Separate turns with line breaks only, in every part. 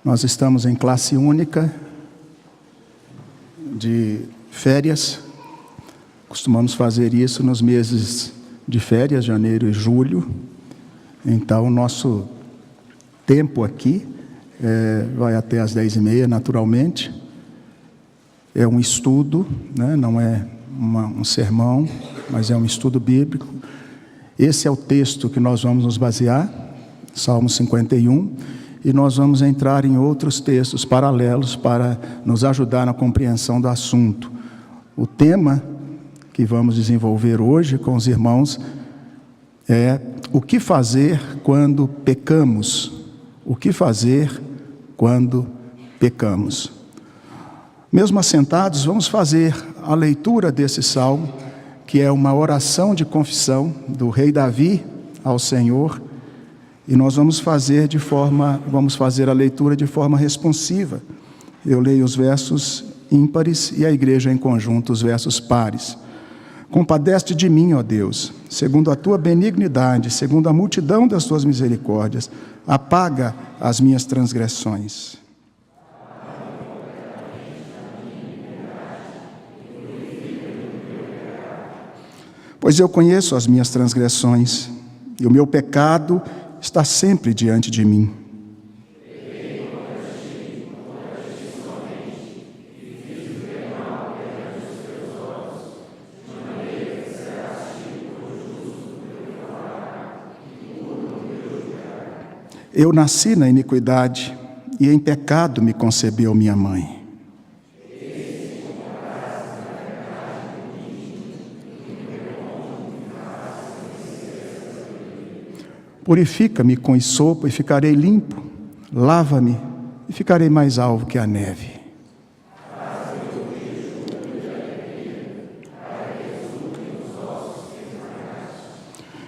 Nós estamos em classe única de férias. Costumamos fazer isso nos meses de férias, janeiro e julho. Então, o nosso tempo aqui vai até às 10h30, naturalmente. É um estudo, né? Não é um sermão, mas é um estudo bíblico. Esse é o texto que nós vamos nos basear, Salmo 51, e nós vamos entrar em outros textos paralelos para nos ajudar na compreensão do assunto. O tema que vamos desenvolver hoje com os irmãos é o que fazer quando pecamos. O que fazer quando pecamos. Mesmo assentados, vamos fazer a leitura desse salmo, que é uma oração de confissão do rei Davi ao Senhor, e nós vamos fazer a leitura de forma responsiva. Eu leio os versos ímpares e a igreja em conjunto os versos pares. Compadece de mim, ó Deus, segundo a tua benignidade, segundo a multidão das tuas misericórdias, apaga as minhas transgressões. Pois eu conheço as minhas transgressões, e o meu pecado está sempre diante de mim. Eu nasci na iniquidade, e em pecado me concebeu minha mãe. Purifica-me com hisopo e ficarei limpo, lava-me e ficarei mais alvo que a neve.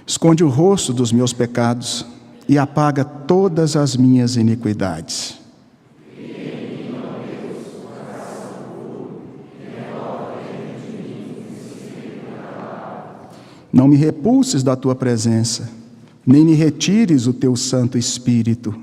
Esconde o rosto dos meus pecados e apaga todas as minhas iniquidades. Não me repulses da tua presença, nem me retires o teu Santo Espírito.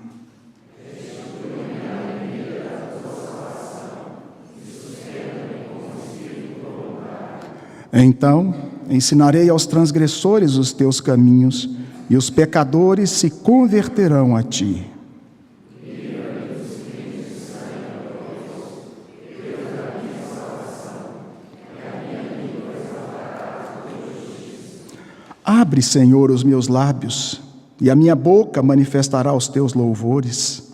Então ensinarei aos transgressores os teus caminhos, e os pecadores se converterão a ti. Abre, Senhor, os meus lábios, e a minha boca manifestará os teus louvores.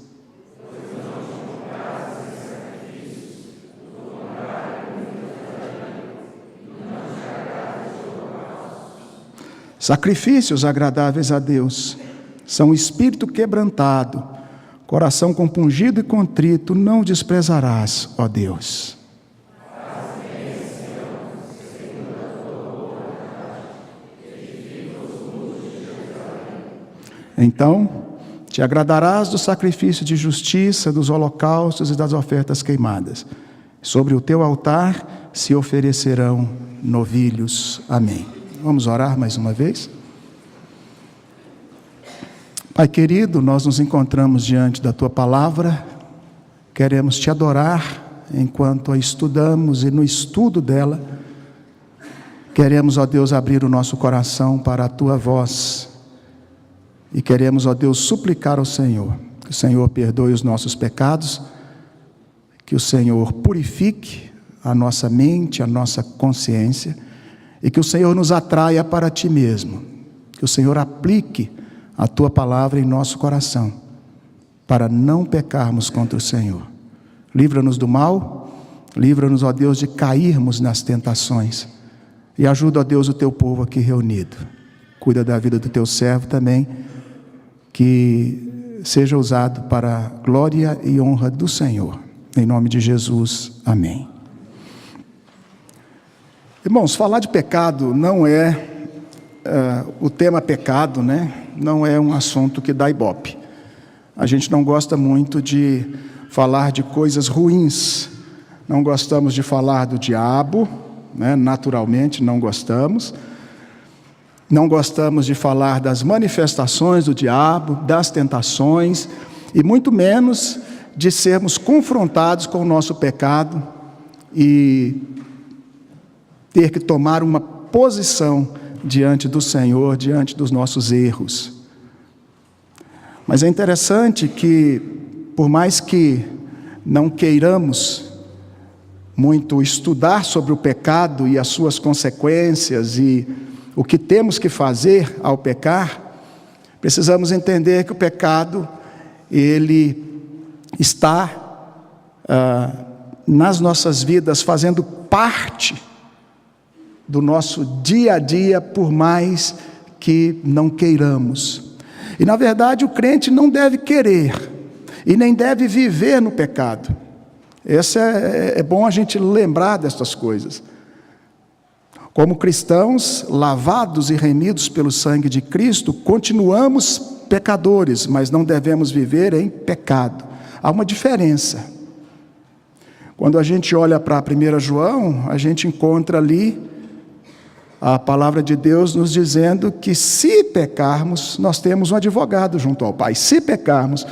Sacrifícios agradáveis a Deus são espírito quebrantado, coração compungido e contrito, não desprezarás, ó Deus. Então te agradarás do sacrifício de justiça, dos holocaustos e das ofertas queimadas. Sobre o teu altar se oferecerão novilhos. Amém. Vamos orar mais uma vez? Pai querido, nós nos encontramos diante da tua palavra, queremos te adorar enquanto a estudamos, e no estudo dela queremos, ó Deus, abrir o nosso coração para a tua voz. E queremos, ó Deus, suplicar ao Senhor, que o Senhor perdoe os nossos pecados, que o Senhor purifique a nossa mente, a nossa consciência, e que o Senhor nos atraia para ti mesmo, que o Senhor aplique a tua palavra em nosso coração, para não pecarmos contra o Senhor. Livra-nos do mal, livra-nos, ó Deus, de cairmos nas tentações, e ajuda, ó Deus, o teu povo aqui reunido. Cuida da vida do teu servo também, que seja usado para a glória e honra do Senhor. Em nome de Jesus, amém. Irmãos, falar de pecado não é o tema pecado, né? Não é um assunto que dá ibope. A gente não gosta muito de falar de coisas ruins. Não gostamos de falar do diabo, né? Naturalmente não gostamos. Não gostamos de falar das manifestações do diabo, das tentações, e muito menos de sermos confrontados com o nosso pecado e ter que tomar uma posição diante do Senhor, diante dos nossos erros. Mas é interessante que, por mais que não queiramos muito estudar sobre o pecado e as suas consequências e o que temos que fazer ao pecar, precisamos entender que o pecado, ele está nas nossas vidas, fazendo parte do nosso dia a dia, por mais que não queiramos. E na verdade o crente não deve querer e nem deve viver no pecado. É bom a gente lembrar dessas coisas. Como cristãos lavados e remidos pelo sangue de Cristo, continuamos pecadores, mas não devemos viver em pecado. Há uma diferença. Quando a gente olha para 1 João, a gente encontra ali a palavra de Deus nos dizendo que se pecarmos, nós temos um advogado junto ao Pai. Se pecarmos.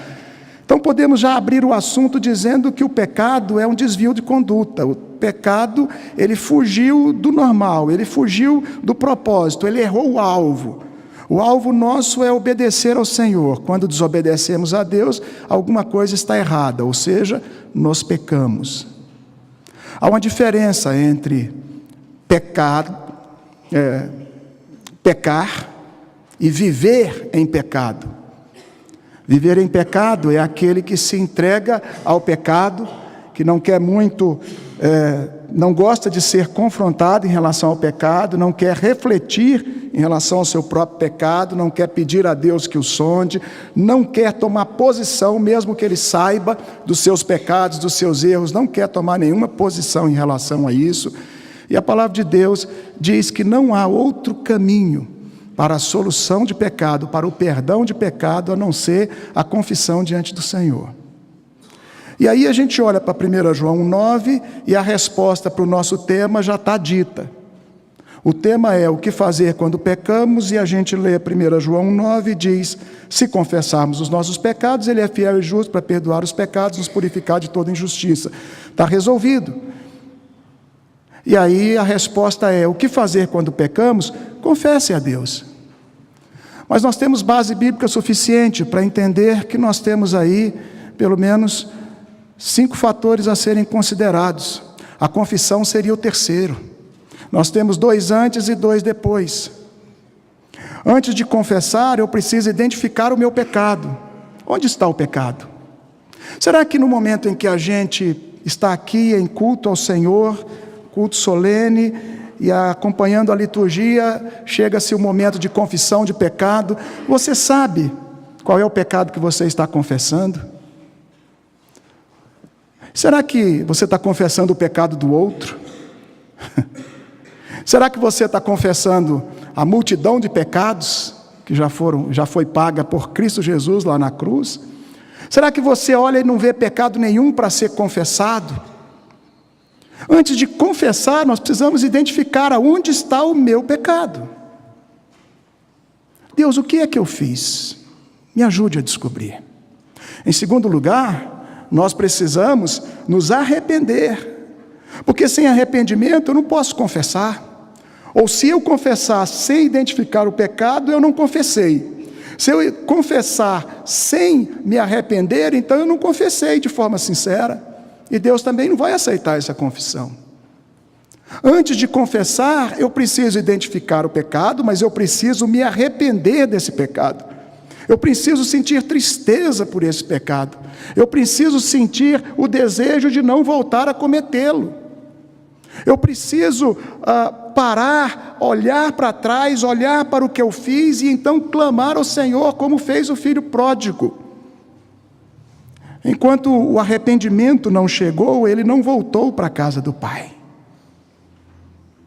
Então podemos já abrir o assunto dizendo que o pecado é um desvio de conduta. O pecado, ele fugiu do normal, ele fugiu do propósito, ele errou o alvo. O alvo nosso é obedecer ao Senhor. Quando desobedecemos a Deus, alguma coisa está errada, ou seja, nós pecamos. Há uma diferença entre pecar e viver em pecado. Viver em pecado é aquele que se entrega ao pecado, que não quer muito, não gosta de ser confrontado em relação ao pecado, não quer refletir em relação ao seu próprio pecado, não quer pedir a Deus que o sonde, não quer tomar posição, mesmo que ele saiba dos seus pecados, dos seus erros, não quer tomar nenhuma posição em relação a isso. E a palavra de Deus diz que não há outro caminho para a solução de pecado, para o perdão de pecado, a não ser a confissão diante do Senhor. E aí a gente olha para 1 João 9 e a resposta para o nosso tema já está dita. O tema é o que fazer quando pecamos, e a gente lê 1 João 9 e diz: se confessarmos os nossos pecados, Ele é fiel e justo para perdoar os pecados, nos purificar de toda injustiça. Está resolvido. E aí a resposta é: o que fazer quando pecamos? Confesse a Deus. Mas nós temos base bíblica suficiente para entender que nós temos aí, pelo menos, 5 fatores a serem considerados. A confissão seria o terceiro. Nós temos 2 antes e 2 depois. Antes de confessar, eu preciso identificar o meu pecado. Onde está o pecado? Será que no momento em que a gente está aqui em culto ao Senhor, culto solene, e acompanhando a liturgia, chega-se o momento de confissão de pecado, você sabe qual é o pecado que você está confessando? Será que você está confessando o pecado do outro? Será que você está confessando a multidão de pecados que já foi paga por Cristo Jesus lá na cruz? Será que você olha e não vê pecado nenhum para ser confessado? Antes de confessar, nós precisamos identificar aonde está o meu pecado. Deus, o que é que eu fiz? Me ajude a descobrir. Em segundo lugar, nós precisamos nos arrepender, porque sem arrependimento eu não posso confessar. Ou se eu confessar sem identificar o pecado, eu não confessei. Se eu confessar sem me arrepender, então eu não confessei de forma sincera. E Deus também não vai aceitar essa confissão. Antes de confessar, eu preciso identificar o pecado, mas eu preciso me arrepender desse pecado. Eu preciso sentir tristeza por esse pecado. Eu preciso sentir o desejo de não voltar a cometê-lo. Eu preciso parar, olhar para trás, olhar para o que eu fiz e então clamar ao Senhor, como fez o filho pródigo. Enquanto o arrependimento não chegou, ele não voltou para a casa do Pai.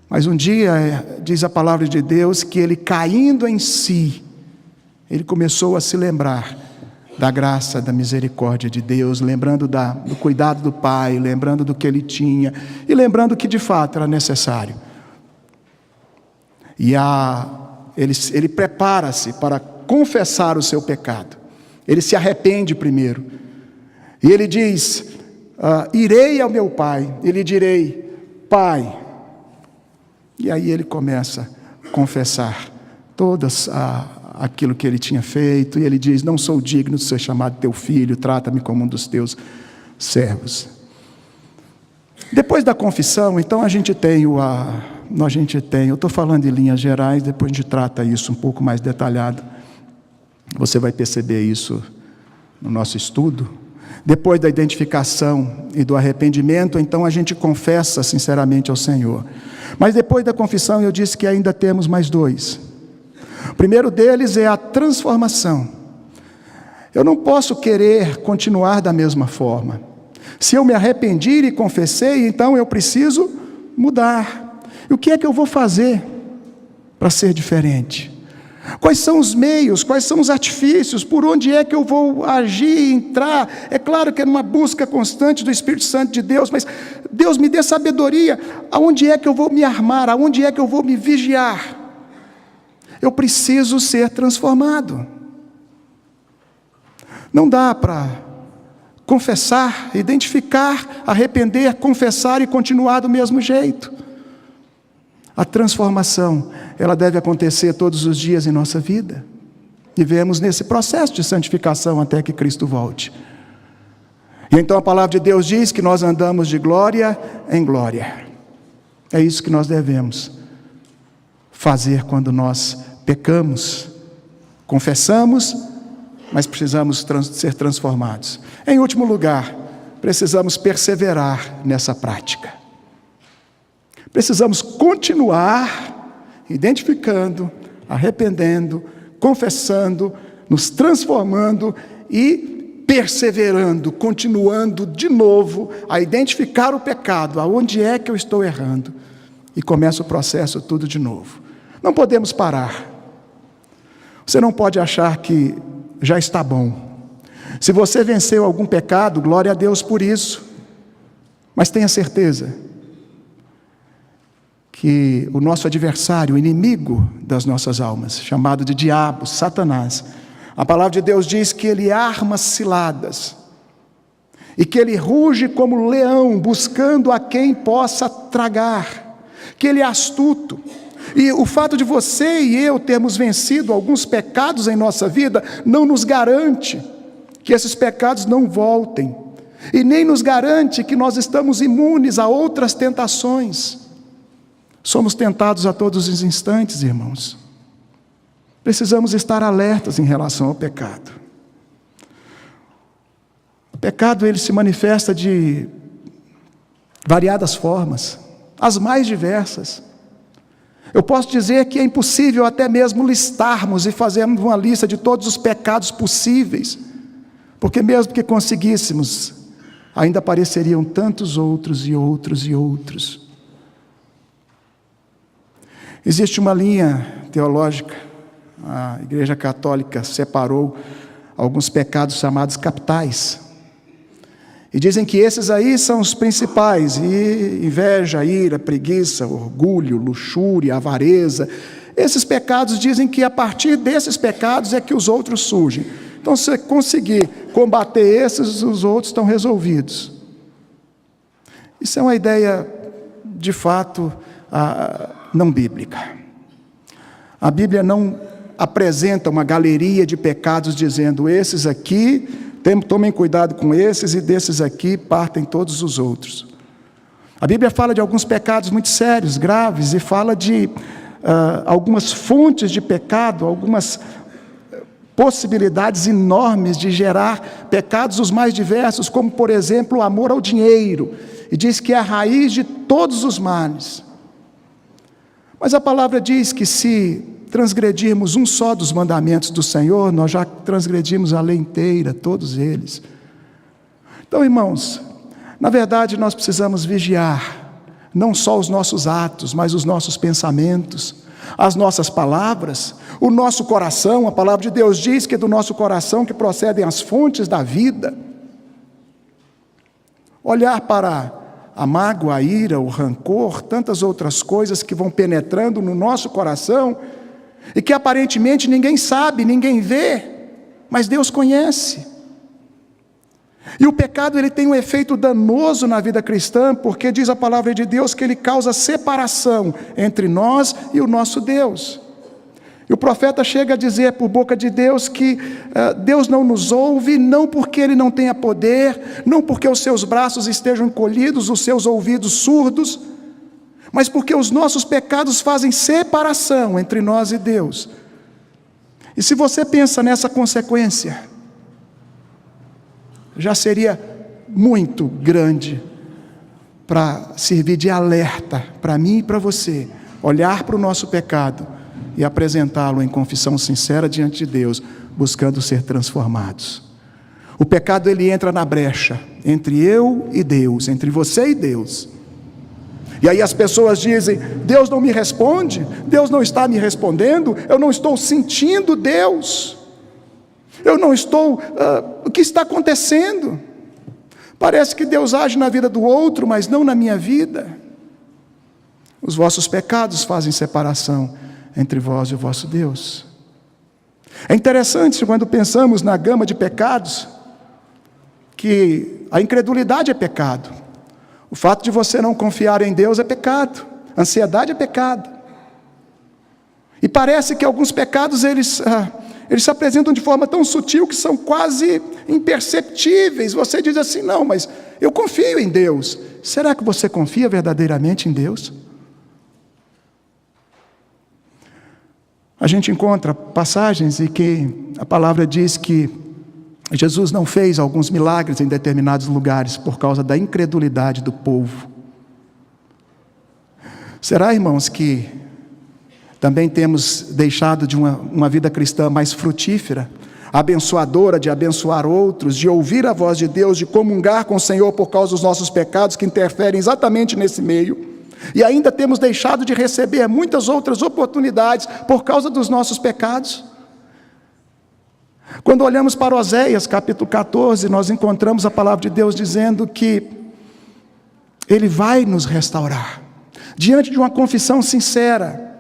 Mas um dia, diz a palavra de Deus, que ele, caindo em si, ele começou a se lembrar da graça, da misericórdia de Deus, lembrando do cuidado do Pai, lembrando do que ele tinha, e lembrando que de fato era necessário. E ele prepara-se para confessar o seu pecado. Ele se arrepende primeiro. E ele diz, irei ao meu pai, e lhe direi, Pai. E aí ele começa a confessar todas aquilo que ele tinha feito, e ele diz, não sou digno de ser chamado teu filho, trata-me como um dos teus servos. Depois da confissão, então a gente tem eu estou falando em linhas gerais, depois a gente trata isso um pouco mais detalhado. Você vai perceber isso no nosso estudo. Depois da identificação e do arrependimento, então a gente confessa sinceramente ao Senhor. Mas depois da confissão eu disse que ainda temos mais dois. O primeiro deles é a transformação. Eu não posso querer continuar da mesma forma. Se eu me arrependi e confessei, então eu preciso mudar. E o que é que eu vou fazer para ser diferente? Quais são os meios, quais são os artifícios, por onde é que eu vou agir, entrar? É claro que é uma busca constante do Espírito Santo de Deus, mas Deus me dê sabedoria, aonde é que eu vou me armar, aonde é que eu vou me vigiar? Eu preciso ser transformado. Não dá para confessar, identificar, arrepender, confessar e continuar do mesmo jeito. A transformação, ela deve acontecer todos os dias em nossa vida. Vivemos nesse processo de santificação até que Cristo volte. E então a palavra de Deus diz que nós andamos de glória em glória. É isso que nós devemos fazer quando nós pecamos. Confessamos, mas precisamos ser transformados. Em último lugar, precisamos perseverar nessa prática. Precisamos continuar identificando, arrependendo, confessando, nos transformando e perseverando, continuando de novo a identificar o pecado, aonde é que eu estou errando, e começa o processo tudo de novo. Não podemos parar. Você não pode achar que já está bom. Se você venceu algum pecado, glória a Deus por isso, mas tenha certeza que o nosso adversário, o inimigo das nossas almas, chamado de diabo, Satanás, a palavra de Deus diz que ele arma ciladas, e que ele ruge como leão, buscando a quem possa tragar, que ele é astuto. E o fato de você e eu termos vencido alguns pecados em nossa vida, não nos garante que esses pecados não voltem, e nem nos garante que nós estamos imunes a outras tentações. Somos tentados a todos os instantes, irmãos. Precisamos estar alertas em relação ao pecado. O pecado, ele se manifesta de variadas formas, as mais diversas. Eu posso dizer que é impossível até mesmo listarmos e fazermos uma lista de todos os pecados possíveis, porque mesmo que conseguíssemos, ainda apareceriam tantos outros e outros e outros. Existe uma linha teológica, a Igreja Católica separou alguns pecados chamados capitais, e dizem que esses aí são os principais, e inveja, ira, preguiça, orgulho, luxúria, avareza. Esses pecados dizem que a partir desses pecados é que os outros surgem. Então, se você conseguir combater esses, os outros estão resolvidos. Isso é uma ideia, de fato, não bíblica. A Bíblia não apresenta uma galeria de pecados dizendo, esses aqui, tomem cuidado com esses, e desses aqui partem todos os outros. A Bíblia fala de alguns pecados muito sérios, graves, e fala de algumas fontes de pecado, algumas possibilidades enormes de gerar pecados os mais diversos, como por exemplo o amor ao dinheiro, e diz que é a raiz de todos os males. Mas a palavra diz que se transgredirmos um só dos mandamentos do Senhor, nós já transgredimos a lei inteira, todos eles. Então, irmãos, na verdade nós precisamos vigiar, não só os nossos atos, mas os nossos pensamentos, as nossas palavras, o nosso coração. A palavra de Deus diz que é do nosso coração que procedem as fontes da vida. Olhar para a mágoa, a ira, o rancor, tantas outras coisas que vão penetrando no nosso coração, e que aparentemente ninguém sabe, ninguém vê, mas Deus conhece. E o pecado ele tem um efeito danoso na vida cristã, porque diz a palavra de Deus que ele causa separação entre nós e o nosso Deus. E o profeta chega a dizer por boca de Deus que Deus não nos ouve, não porque Ele não tenha poder, não porque os seus braços estejam encolhidos, os seus ouvidos surdos, mas porque os nossos pecados fazem separação entre nós e Deus. E se você pensa nessa consequência, já seria muito grande para servir de alerta para mim e para você, olhar para o nosso pecado e apresentá-lo em confissão sincera diante de Deus, buscando ser transformados. O pecado ele entra na brecha entre eu e Deus, entre você e Deus. E aí as pessoas dizem: Deus não me responde, Deus não está me respondendo, eu não estou sentindo Deus, eu não estou, o que está acontecendo? Parece que Deus age na vida do outro, mas não na minha vida. Os vossos pecados fazem separação entre vós e o vosso Deus. É interessante quando pensamos na gama de pecados, que a incredulidade é pecado, o fato de você não confiar em Deus é pecado, a ansiedade é pecado, e parece que alguns pecados eles se apresentam de forma tão sutil que são quase imperceptíveis. Você diz assim: não, mas eu confio em Deus. Será que você confia verdadeiramente em Deus? A gente encontra passagens em que a palavra diz que Jesus não fez alguns milagres em determinados lugares por causa da incredulidade do povo. Será, irmãos, que também temos deixado de uma vida cristã mais frutífera, abençoadora, de abençoar outros, de ouvir a voz de Deus, de comungar com o Senhor por causa dos nossos pecados que interferem exatamente nesse meio? E ainda temos deixado de receber muitas outras oportunidades por causa dos nossos pecados. Quando olhamos para Oséias capítulo 14, nós encontramos a palavra de Deus dizendo que Ele vai nos restaurar. Diante de uma confissão sincera,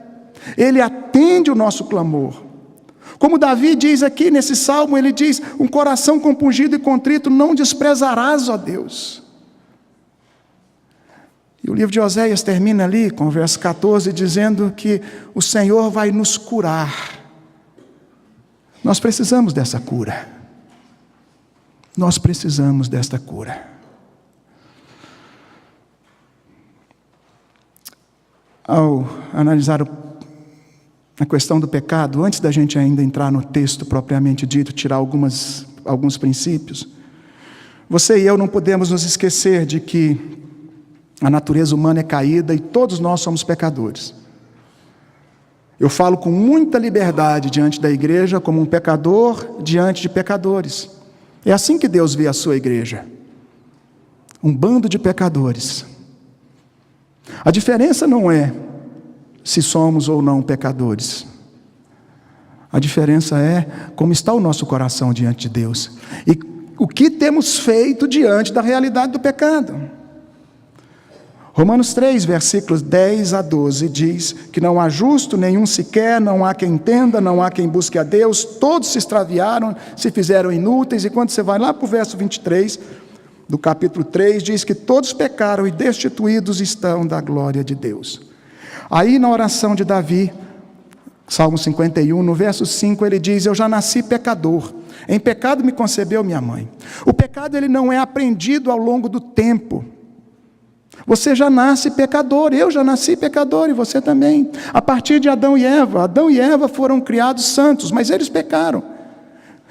Ele atende o nosso clamor. Como Davi diz aqui nesse salmo, ele diz: um coração compungido e contrito não desprezarás, ó Deus. E o livro de Oséias termina ali com o verso 14, dizendo que o Senhor vai nos curar. Nós precisamos dessa cura. Nós precisamos desta cura. Ao analisar a questão do pecado, antes da gente ainda entrar no texto propriamente dito, tirar alguns princípios, você e eu não podemos nos esquecer de que a natureza humana é caída e todos nós somos pecadores. Eu falo com muita liberdade diante da igreja, como um pecador diante de pecadores. É assim que Deus vê a sua igreja: um bando de pecadores. A diferença não é se somos ou não pecadores. A diferença é como está o nosso coração diante de Deus e o que temos feito diante da realidade do pecado. Romanos 3, versículos 10 a 12, diz que não há justo nenhum sequer, não há quem entenda, não há quem busque a Deus, todos se extraviaram, se fizeram inúteis. E quando você vai lá para o verso 23 do capítulo 3, diz que todos pecaram e destituídos estão da glória de Deus. Aí na oração de Davi, Salmo 51, no verso 5, ele diz: eu já nasci pecador, em pecado me concebeu minha mãe. O pecado ele não é aprendido ao longo do tempo. Você já nasce pecador, eu já nasci pecador e você também. A partir de Adão e Eva foram criados santos, mas eles pecaram.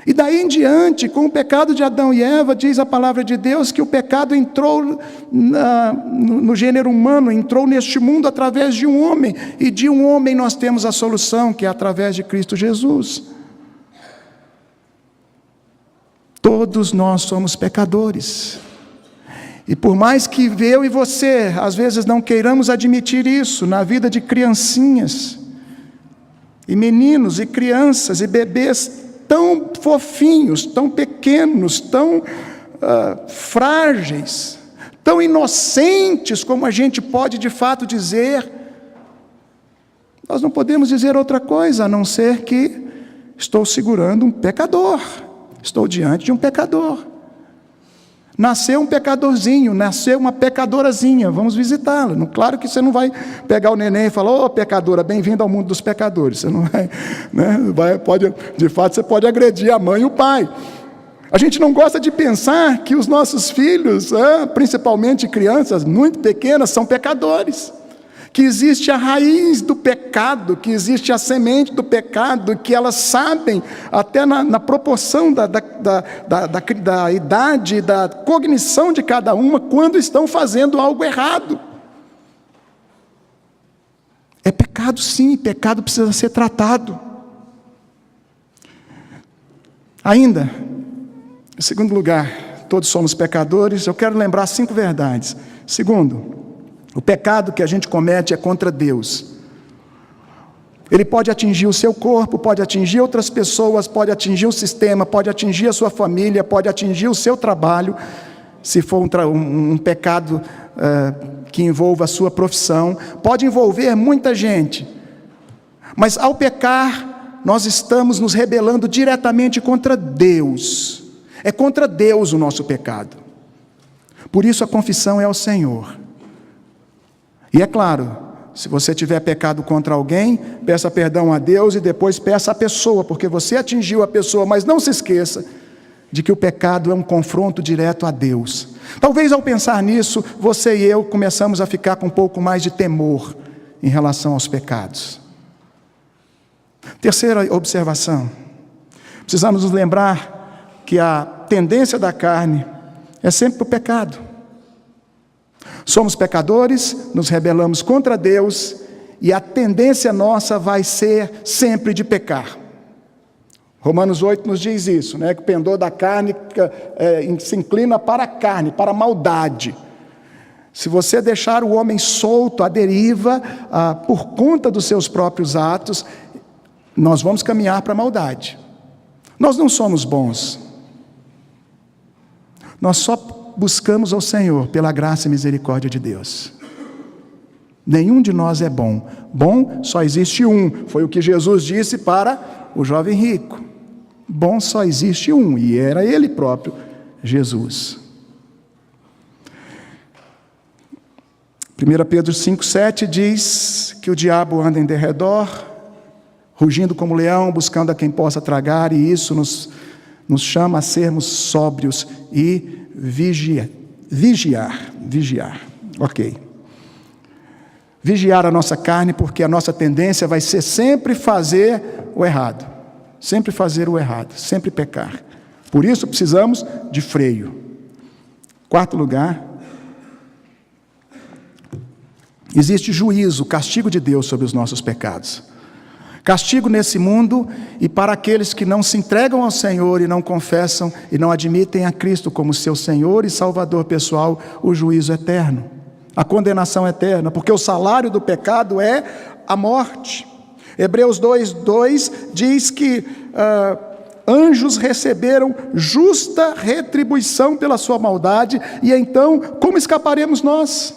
E daí em diante, com o pecado de Adão e Eva, diz a palavra de Deus que o pecado entrou no gênero humano, entrou neste mundo através de um homem. E de um homem nós temos a solução, que é através de Cristo Jesus. Todos nós somos pecadores. E por mais que eu e você, às vezes não queiramos admitir isso, na vida de criancinhas, e meninos, e crianças, e bebês tão fofinhos, tão pequenos, tão frágeis, tão inocentes, como a gente pode de fato dizer, nós não podemos dizer outra coisa, a não ser que estou segurando um pecador, estou diante de um pecador. Nasceu um pecadorzinho, nasceu uma pecadorazinha, vamos visitá-la. Claro que você não vai pegar o neném e falar: ô pecadora, bem-vindo ao mundo dos pecadores. Você não vai, né? De fato, você pode agredir a mãe e o pai. A gente não gosta de pensar que os nossos filhos, principalmente crianças muito pequenas, são pecadores. Que existe a raiz do pecado, que existe a semente do pecado, que elas sabem, até na proporção da idade, da cognição de cada uma, quando estão fazendo algo errado. É pecado sim, pecado precisa ser tratado. Ainda, em segundo lugar, todos somos pecadores, eu quero lembrar 5 verdades. Segundo, o pecado que a gente comete é contra Deus. Ele pode atingir o seu corpo, pode atingir outras pessoas, pode atingir o sistema, pode atingir a sua família, pode atingir o seu trabalho, se for um pecado que envolva a sua profissão, pode envolver muita gente. Mas ao pecar, nós estamos nos rebelando diretamente contra Deus. É contra Deus o nosso pecado. Por isso a confissão é ao Senhor. E é claro, se você tiver pecado contra alguém, peça perdão a Deus e depois peça à pessoa, porque você atingiu a pessoa, mas não se esqueça de que o pecado é um confronto direto a Deus. Talvez ao pensar nisso, você e eu começamos a ficar com um pouco mais de temor em relação aos pecados. Terceira observação, precisamos nos lembrar que a tendência da carne é sempre o pecado. Somos pecadores, nos rebelamos contra Deus e a tendência nossa vai ser sempre de pecar. Romanos 8 nos diz isso, né? Que o pendor da carne se inclina para a carne, para a maldade. Se você deixar o homem solto, à deriva, por conta dos seus próprios atos, nós vamos caminhar para a maldade. Nós não somos bons. Nós só buscamos ao Senhor pela graça e misericórdia de Deus. Nenhum de nós é bom. Bom só existe um. Foi o que Jesus disse para o jovem rico. Bom só existe um, e era ele próprio, Jesus. 1 Pedro 5,7 diz que o diabo anda em derredor, rugindo como leão, buscando a quem possa tragar, e isso nos chama a sermos sóbrios e vigiar. Ok. Vigiar a nossa carne, porque a nossa tendência vai ser sempre fazer o errado. Sempre fazer o errado, sempre pecar. Por isso precisamos de freio. 4º lugar, existe juízo, castigo de Deus sobre os nossos pecados. Castigo nesse mundo e para aqueles que não se entregam ao Senhor e não confessam e não admitem a Cristo como seu Senhor e Salvador pessoal, o juízo eterno, a condenação eterna, porque o salário do pecado é a morte. Hebreus 2:2 diz que anjos receberam justa retribuição pela sua maldade, e então, como escaparemos nós?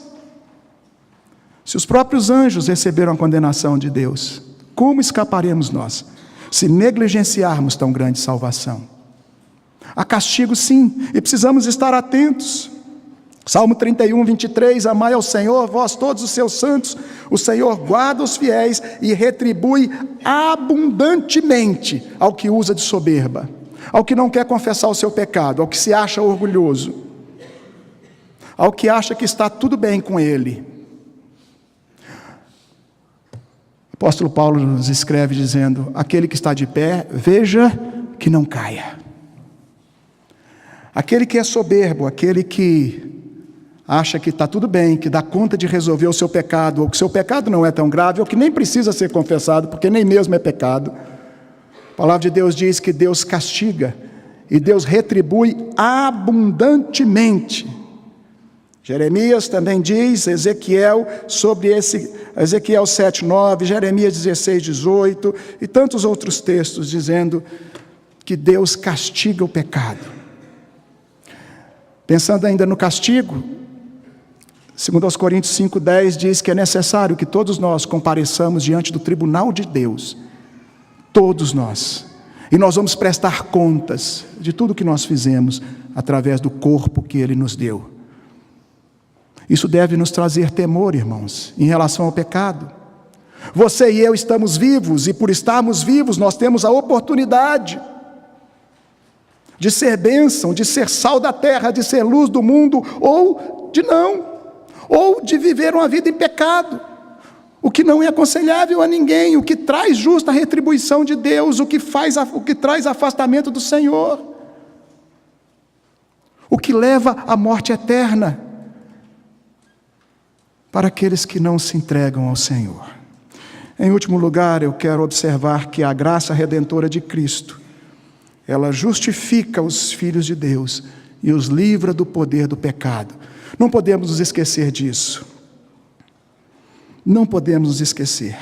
Se os próprios anjos receberam a condenação de Deus, como escaparemos nós, se negligenciarmos tão grande salvação? Há castigo sim, e precisamos estar atentos. Salmo 31:23, amai ao Senhor, vós todos os seus santos, o Senhor guarda os fiéis e retribui abundantemente ao que usa de soberba, ao que não quer confessar o seu pecado, ao que se acha orgulhoso, ao que acha que está tudo bem com ele. O apóstolo Paulo nos escreve dizendo: aquele que está de pé, veja que não caia. Aquele que é soberbo, aquele que acha que está tudo bem, que dá conta de resolver o seu pecado, ou que o seu pecado não é tão grave, ou que nem precisa ser confessado, porque nem mesmo é pecado. A palavra de Deus diz que Deus castiga, e Deus retribui abundantemente. Jeremias também diz, Ezequiel 7:9, Jeremias 16:18, e tantos outros textos dizendo que Deus castiga o pecado. Pensando ainda no castigo, 2 Coríntios 5:10 diz que é necessário que todos nós compareçamos diante do tribunal de Deus, todos nós, E nós vamos prestar contas de tudo que nós fizemos através do corpo que Ele nos deu. Isso deve nos trazer temor, irmãos, em relação ao pecado. Você e eu estamos vivos, e por estarmos vivos, nós temos a oportunidade de ser bênção, de ser sal da terra, de ser luz do mundo, ou de não, ou de viver uma vida em pecado, o que não é aconselhável a ninguém, o que traz justa retribuição de Deus, o que traz afastamento do Senhor, o que leva à morte eterna para aqueles que não se entregam ao Senhor. Em último lugar, eu quero observar que a graça redentora de Cristo, ela justifica os filhos de Deus e os livra do poder do pecado. Não podemos nos esquecer disso. Não podemos nos esquecer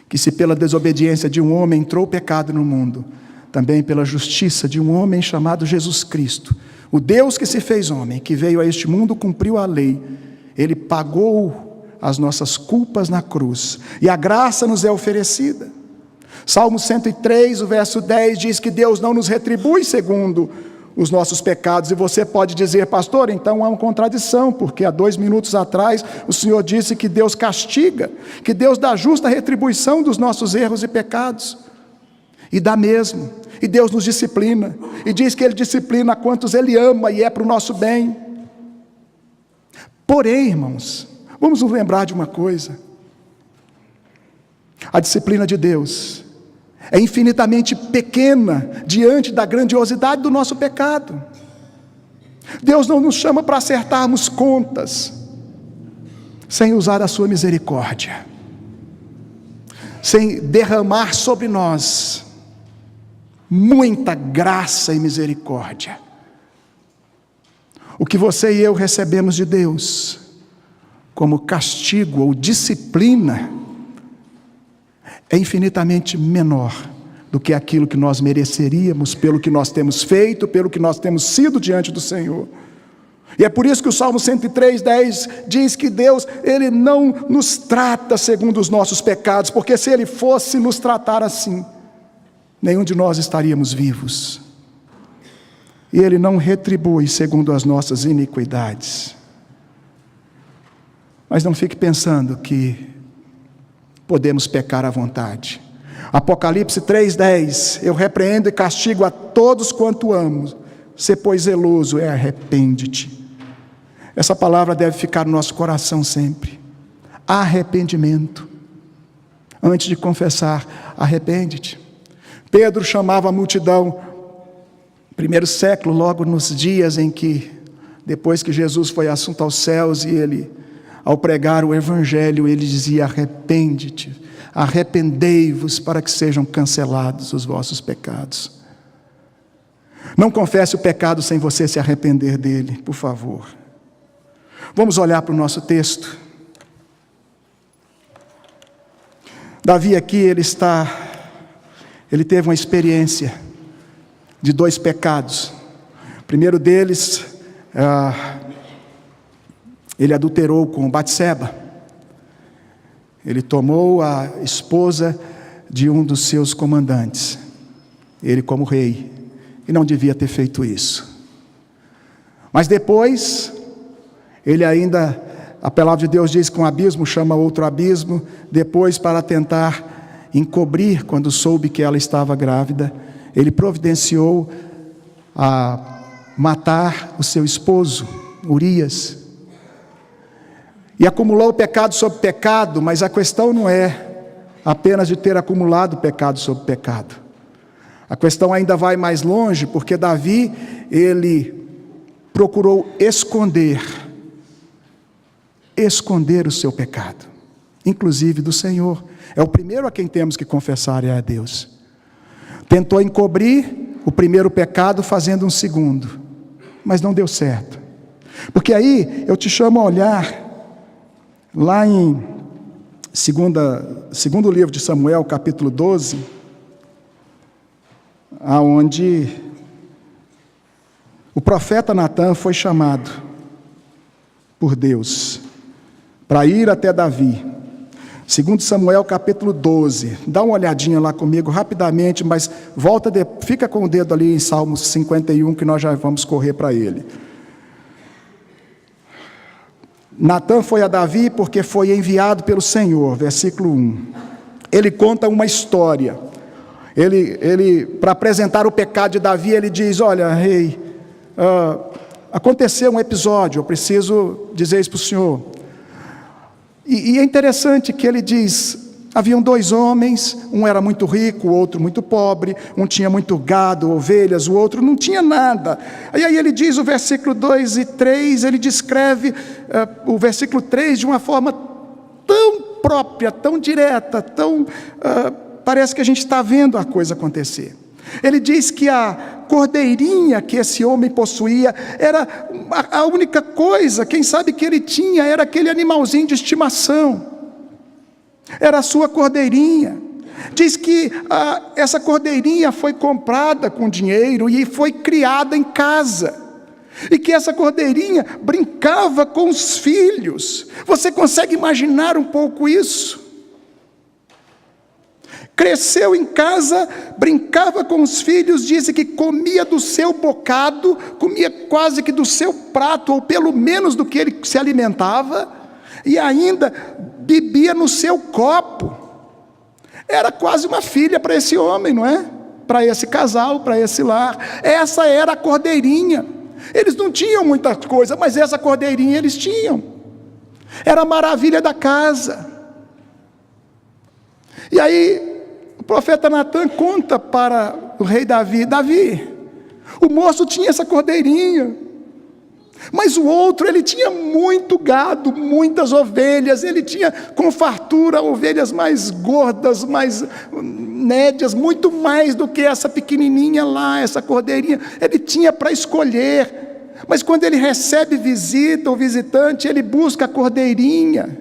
que se pela desobediência de um homem entrou o pecado no mundo, também pela justiça de um homem chamado Jesus Cristo, o Deus que se fez homem, que veio a este mundo, cumpriu a lei, Ele pagou as nossas culpas na cruz, e a graça nos é oferecida. Salmo 103, o verso 10, diz que Deus não nos retribui segundo os nossos pecados. E você pode dizer: pastor, então há uma contradição, porque há 2 minutos atrás o Senhor disse que Deus castiga, que Deus dá justa retribuição dos nossos erros e pecados. E dá mesmo, e Deus nos disciplina, e diz que Ele disciplina a quantos Ele ama, e é para o nosso bem. Porém, irmãos, vamos nos lembrar de uma coisa: a disciplina de Deus é infinitamente pequena diante da grandiosidade do nosso pecado. Deus não nos chama para acertarmos contas sem usar a sua misericórdia, sem derramar sobre nós muita graça e misericórdia. O que você e eu recebemos de Deus como castigo ou disciplina é infinitamente menor do que aquilo que nós mereceríamos, pelo que nós temos feito, pelo que nós temos sido diante do Senhor. E é por isso que o Salmo 103, 10 diz que Deus, Ele não nos trata segundo os nossos pecados, porque se Ele fosse nos tratar assim, nenhum de nós estaríamos vivos. E Ele não retribui segundo as nossas iniquidades. Mas não fique pensando que podemos pecar à vontade. Apocalipse 3:10, eu repreendo e castigo a todos quanto amo. Se pois zeloso, arrepende-te. Essa palavra deve ficar no nosso coração sempre. Arrependimento. Antes de confessar, arrepende-te. Pedro chamava a multidão, primeiro século, logo nos dias em que, depois que Jesus foi assunto aos céus, e ele, ao pregar o Evangelho, ele dizia: arrepende-te, arrependei-vos para que sejam cancelados os vossos pecados. Não confesse o pecado sem você se arrepender dele, por favor. Vamos olhar para o nosso texto. Davi aqui, ele teve uma experiência de 2 pecados. O primeiro deles, ele adulterou com Batseba. Ele tomou a esposa de um dos seus comandantes, ele como rei, e não devia ter feito isso. Mas depois, ele ainda, a palavra de Deus diz que um abismo chama outro abismo. Depois, para tentar encobrir, quando soube que ela estava grávida, ele providenciou a matar o seu esposo, Urias. E acumulou pecado sobre pecado, mas a questão não é apenas de ter acumulado pecado sobre pecado. A questão ainda vai mais longe, porque Davi, ele procurou esconder o seu pecado, inclusive do Senhor. É o primeiro a quem temos que confessar, é a Deus. Tentou encobrir o primeiro pecado fazendo um segundo, mas não deu certo. Porque aí eu te chamo a olhar lá em segundo livro de Samuel, capítulo 12, aonde o profeta Natã foi chamado por Deus para ir até Davi. 2 Samuel capítulo 12, dá uma olhadinha lá comigo rapidamente, mas fica com o dedo ali em Salmos 51, que nós já vamos correr para ele. Natã foi a Davi porque foi enviado pelo Senhor, versículo 1. Ele conta uma história. Ele para apresentar o pecado de Davi, ele diz: olha, rei, aconteceu um episódio, eu preciso dizer isso para o senhor. E é interessante que ele diz: haviam 2 homens, um era muito rico, o outro muito pobre, um tinha muito gado, ovelhas, o outro não tinha nada. E aí ele diz, o versículo 2 e 3, ele descreve o versículo 3 de uma forma tão própria, tão direta, parece que a gente está vendo a coisa acontecer. Ele diz que a cordeirinha que esse homem possuía era a única coisa, quem sabe, que ele tinha, era aquele animalzinho de estimação, era a sua cordeirinha. Diz que essa cordeirinha foi comprada com dinheiro e foi criada em casa, e que essa cordeirinha brincava com os filhos. Você consegue imaginar um pouco isso? Cresceu em casa, brincava com os filhos, disse que comia do seu bocado, comia quase que do seu prato, ou pelo menos do que ele se alimentava, e ainda bebia no seu copo. Era quase uma filha para esse homem, não é? Para esse casal, para esse lar. Essa era a cordeirinha. Eles não tinham muita coisa, mas essa cordeirinha eles tinham. Era a maravilha da casa. E aí o profeta Natã conta para o rei Davi: Davi, o moço tinha essa cordeirinha, mas o outro, ele tinha muito gado, muitas ovelhas, ele tinha com fartura ovelhas mais gordas, mais nédias, muito mais do que essa pequenininha lá, essa cordeirinha. Ele tinha para escolher, mas quando ele recebe visita ou visitante, ele busca a cordeirinha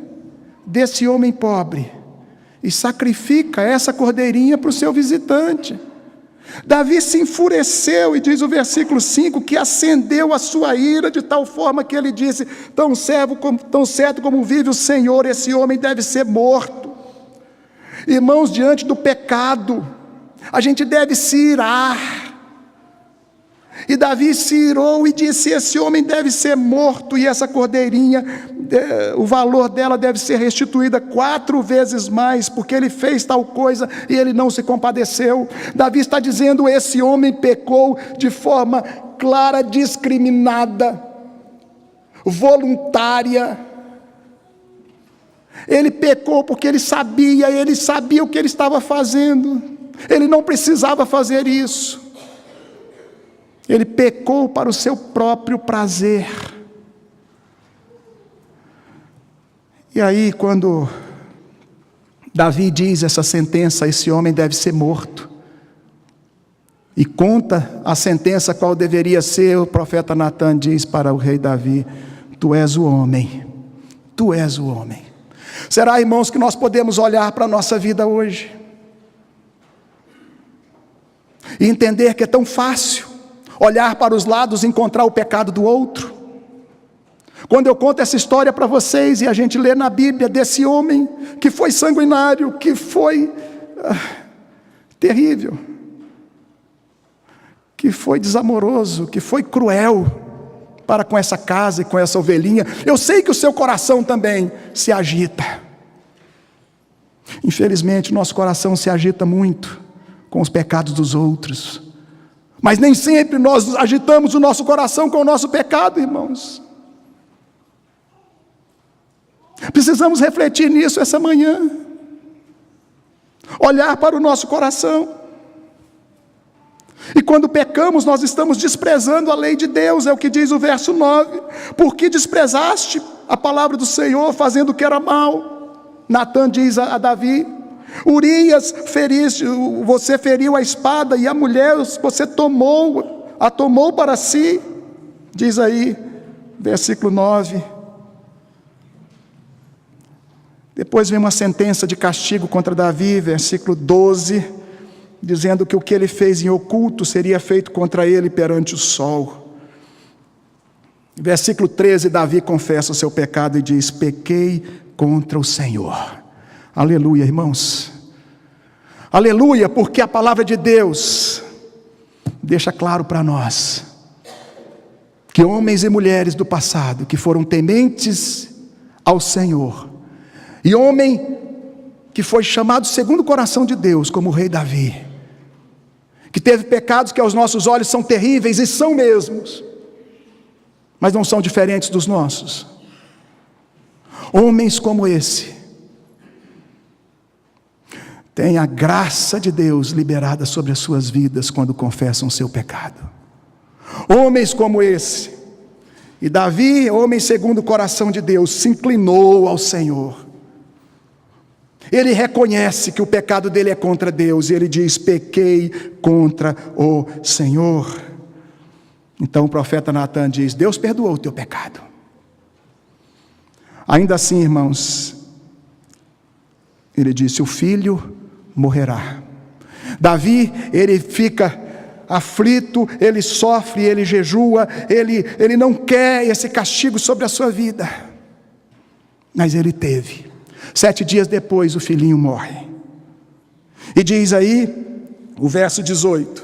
desse homem pobre e sacrifica essa cordeirinha para o seu visitante. Davi se enfureceu, e diz o versículo 5, que acendeu a sua ira de tal forma que ele disse: tão certo como vive o Senhor, esse homem deve ser morto. Irmãos, diante do pecado, a gente deve se irar. E Davi se irou e disse: esse homem deve ser morto, e essa cordeirinha, o valor dela deve ser restituída 4 vezes mais, porque ele fez tal coisa e ele não se compadeceu. Davi está dizendo: esse homem pecou de forma clara, discriminada, voluntária. Ele pecou porque ele sabia o que ele estava fazendo. Ele não precisava fazer isso. Ele pecou para o seu próprio prazer. E aí, quando Davi diz essa sentença: esse homem deve ser morto, e conta a sentença qual deveria ser, o profeta Natã diz para o rei Davi: tu és o homem, tu és o homem. Será, irmãos, que nós podemos olhar para a nossa vida hoje e entender que é tão fácil olhar para os lados e encontrar o pecado do outro? Quando eu conto essa história para vocês e a gente lê na Bíblia desse homem que foi sanguinário, que foi terrível, que foi desamoroso, que foi cruel para com essa casa e com essa ovelhinha, eu sei que o seu coração também se agita. Infelizmente, nosso coração se agita muito com os pecados dos outros, mas nem sempre nós agitamos o nosso coração com o nosso pecado, irmãos. Precisamos refletir nisso essa manhã, olhar para o nosso coração. E quando pecamos, nós estamos desprezando a lei de Deus, é o que diz o verso 9: porque desprezaste a palavra do Senhor, fazendo o que era mal. Natã diz a Davi: Urias você feriu a espada, e a mulher você a tomou para si. Diz aí, versículo 9. Depois vem uma sentença de castigo contra Davi, versículo 12, dizendo que o que ele fez em oculto seria feito contra ele perante o sol. Versículo 13, Davi confessa o seu pecado e diz: pequei contra o Senhor. Aleluia, irmãos. Aleluia, porque a palavra de Deus deixa claro para nós que homens e mulheres do passado que foram tementes ao Senhor, e homem que foi chamado segundo o coração de Deus, como o rei Davi, que teve pecados que aos nossos olhos são terríveis, e são mesmos, mas não são diferentes dos nossos. Homens como esse têm a graça de Deus liberada sobre as suas vidas quando confessam o seu pecado. Homens como esse, e Davi, homem segundo o coração de Deus, se inclinou ao Senhor. Ele reconhece que o pecado dele é contra Deus, e ele diz: pequei contra o Senhor. Então o profeta Natan diz: Deus perdoou o teu pecado. Ainda assim, irmãos, ele disse: o filho morrerá. Davi, ele fica aflito, ele sofre, ele jejua, ele não quer esse castigo sobre a sua vida, mas ele teve. 7 dias depois o filhinho morre. E diz aí o verso 18,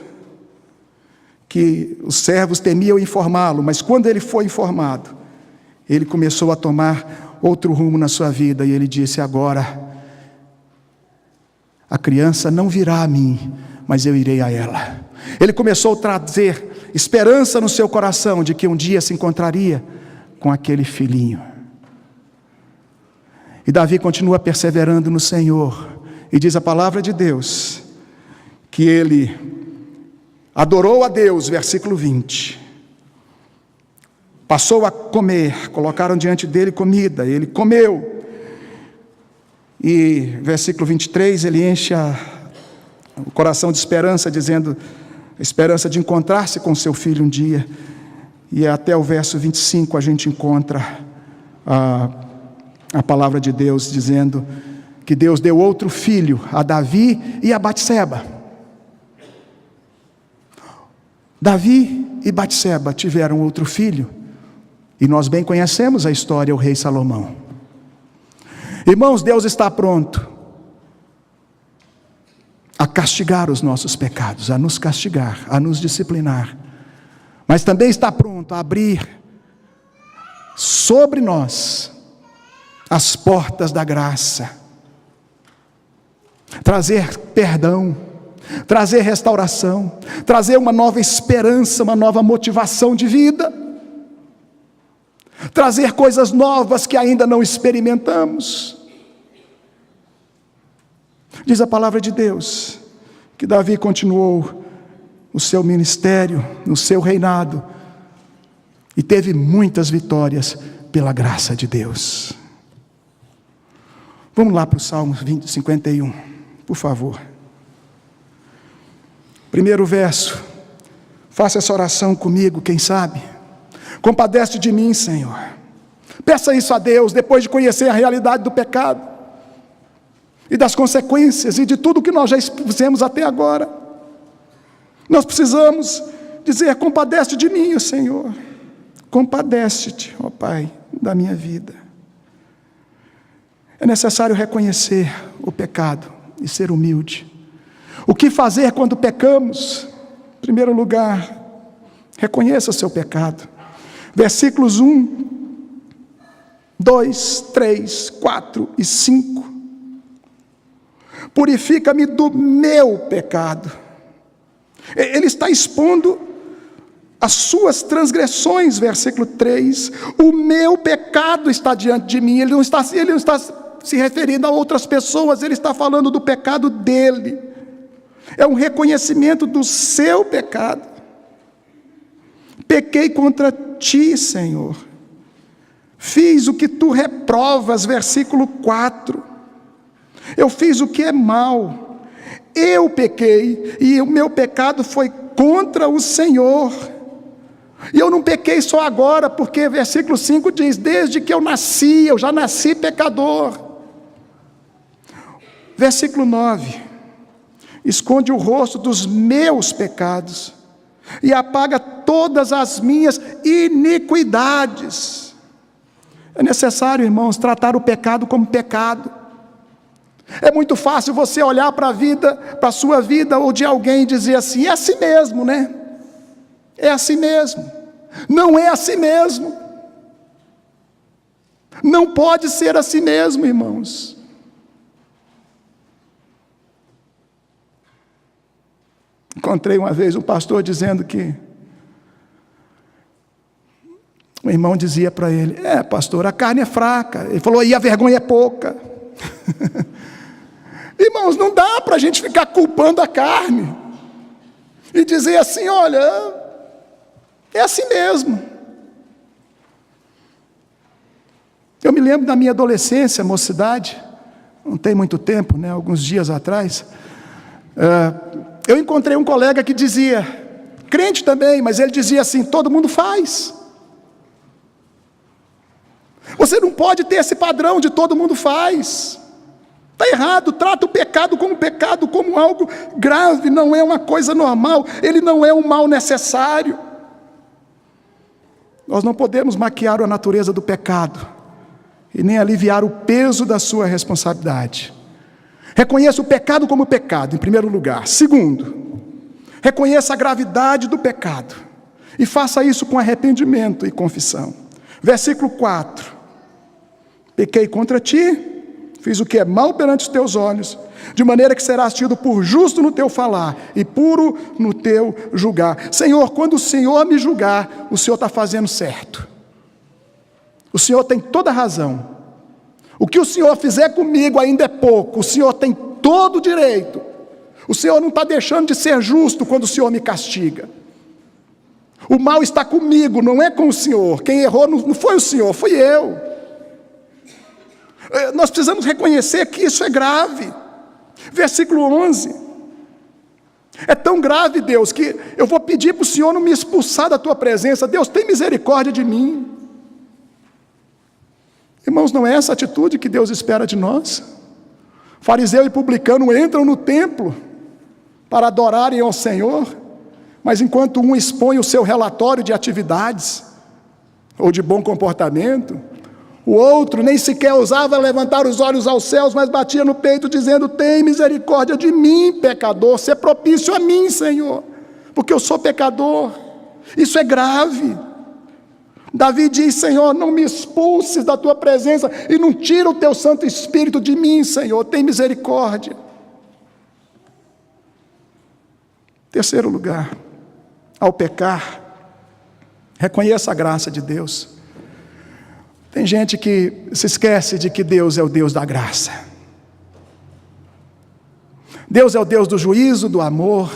que os servos temiam informá-lo, mas quando ele foi informado, ele começou a tomar outro rumo na sua vida, e ele disse: agora a criança não virá a mim, mas eu irei a ela. Ele começou a trazer esperança no seu coração de que um dia se encontraria com aquele filhinho. E Davi continua perseverando no Senhor, e diz a palavra de Deus que ele adorou a Deus, versículo 20. Passou a comer, colocaram diante dele comida, ele comeu. E versículo 23, ele enche o coração de esperança, dizendo: a esperança de encontrar-se com seu filho um dia. E até o verso 25 a gente encontra a palavra de Deus dizendo que Deus deu outro filho a Davi e a Batseba. Davi e Batseba tiveram outro filho, e nós bem conhecemos a história, o rei Salomão. Irmãos, Deus está pronto a castigar os nossos pecados, a nos castigar, a nos disciplinar, mas também está pronto a abrir sobre nós as portas da graça, trazer perdão, trazer restauração, trazer uma nova esperança, uma nova motivação de vida, trazer coisas novas que ainda não experimentamos. Diz a palavra de Deus que Davi continuou o seu ministério, no seu reinado, e teve muitas vitórias pela graça de Deus. Vamos lá para o Salmo 51, por favor. Primeiro verso. Faça essa oração comigo, quem sabe. Compadece de mim, Senhor. Peça isso a Deus, depois de conhecer a realidade do pecado e das consequências e de tudo que nós já expusemos até agora. Nós precisamos dizer: compadece de mim, Senhor. Compadece-te, ó Pai, da minha vida. É necessário reconhecer o pecado e ser humilde. O que fazer quando pecamos? Em primeiro lugar, reconheça o seu pecado. Versículos 1, 2, 3, 4 e 5. Purifica-me do meu pecado. Ele está expondo as suas transgressões, versículo 3. O meu pecado está diante de mim. Ele não está se referindo a outras pessoas, ele está falando do pecado dele. É um reconhecimento do seu pecado. Pequei contra ti, Senhor. Fiz o que tu reprovas, versículo 4. Eu fiz o que é mal. Eu pequei, e o meu pecado foi contra o Senhor. E eu não pequei só agora, porque versículo 5 diz: desde que eu nasci, eu já nasci pecador. Versículo 9: esconde o rosto dos meus pecados e apaga todas as minhas iniquidades. É necessário, irmãos, tratar o pecado como pecado. É muito fácil você olhar para a vida, para a sua vida ou de alguém e dizer assim: é assim mesmo, né? É assim mesmo. Não é assim mesmo. Não pode ser assim mesmo, irmãos. Encontrei uma vez um pastor dizendo que o irmão dizia para ele: pastor, a carne é fraca. Ele falou: e a vergonha é pouca. Irmãos, não dá para a gente ficar culpando a carne e dizer assim: olha, é assim mesmo. Eu me lembro da minha adolescência, mocidade, não tem muito tempo, né, alguns dias atrás, eu encontrei um colega que dizia, crente também, mas ele dizia assim: todo mundo faz. Você não pode ter esse padrão de todo mundo faz. Está errado, trata o pecado como algo grave, não é uma coisa normal, ele não é um mal necessário. Nós não podemos maquiar a natureza do pecado e nem aliviar o peso da sua responsabilidade. Reconheça o pecado como pecado, em primeiro lugar. Segundo, reconheça a gravidade do pecado e faça isso com arrependimento e confissão. Versículo 4: pequei contra ti, fiz o que é mal perante os teus olhos, de maneira que serás tido por justo no teu falar e puro no teu julgar. Senhor, quando o Senhor me julgar, o Senhor está fazendo certo. O Senhor tem toda a razão. O que o Senhor fizer comigo ainda é pouco. O Senhor tem todo o direito. O Senhor não está deixando de ser justo quando o Senhor me castiga. O mal está comigo, não é com o Senhor. Quem errou não foi o Senhor, fui eu. Nós precisamos reconhecer que isso é grave. Versículo 11. É tão grave, Deus, que eu vou pedir para o Senhor não me expulsar da tua presença. Deus, tem misericórdia de mim. Irmãos, não é essa atitude que Deus espera de nós? Fariseu e publicano entram no templo para adorarem ao Senhor, mas enquanto um expõe o seu relatório de atividades ou de bom comportamento, o outro nem sequer ousava levantar os olhos aos céus, mas batia no peito dizendo: tem misericórdia de mim, pecador, ser propício a mim, Senhor, porque eu sou pecador. Isso é grave. Davi diz: Senhor, não me expulses da tua presença e não tira o teu Santo Espírito de mim, Senhor, tem misericórdia. Terceiro lugar, ao pecar, reconheça a graça de Deus. Tem gente que se esquece de que Deus é o Deus da graça. Deus é o Deus do juízo, do amor,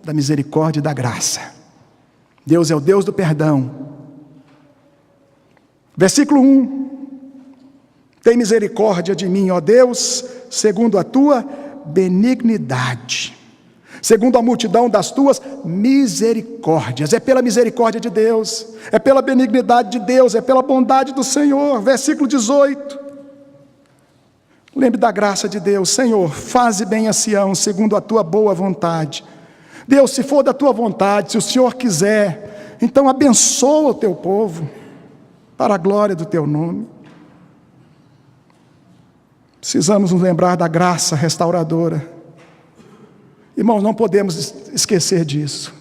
da misericórdia e da graça. Deus é o Deus do perdão. Versículo 1: tem misericórdia de mim, ó Deus, segundo a tua benignidade, segundo a multidão das tuas misericórdias. É pela misericórdia de Deus, é pela benignidade de Deus, é pela bondade do Senhor. Versículo 18: lembre da graça de Deus. Senhor, faze bem a Sião, segundo a tua boa vontade. Deus, se for da tua vontade, se o Senhor quiser, então abençoa o teu povo, para a glória do teu nome. Precisamos nos lembrar da graça restauradora. Irmãos, não podemos esquecer disso.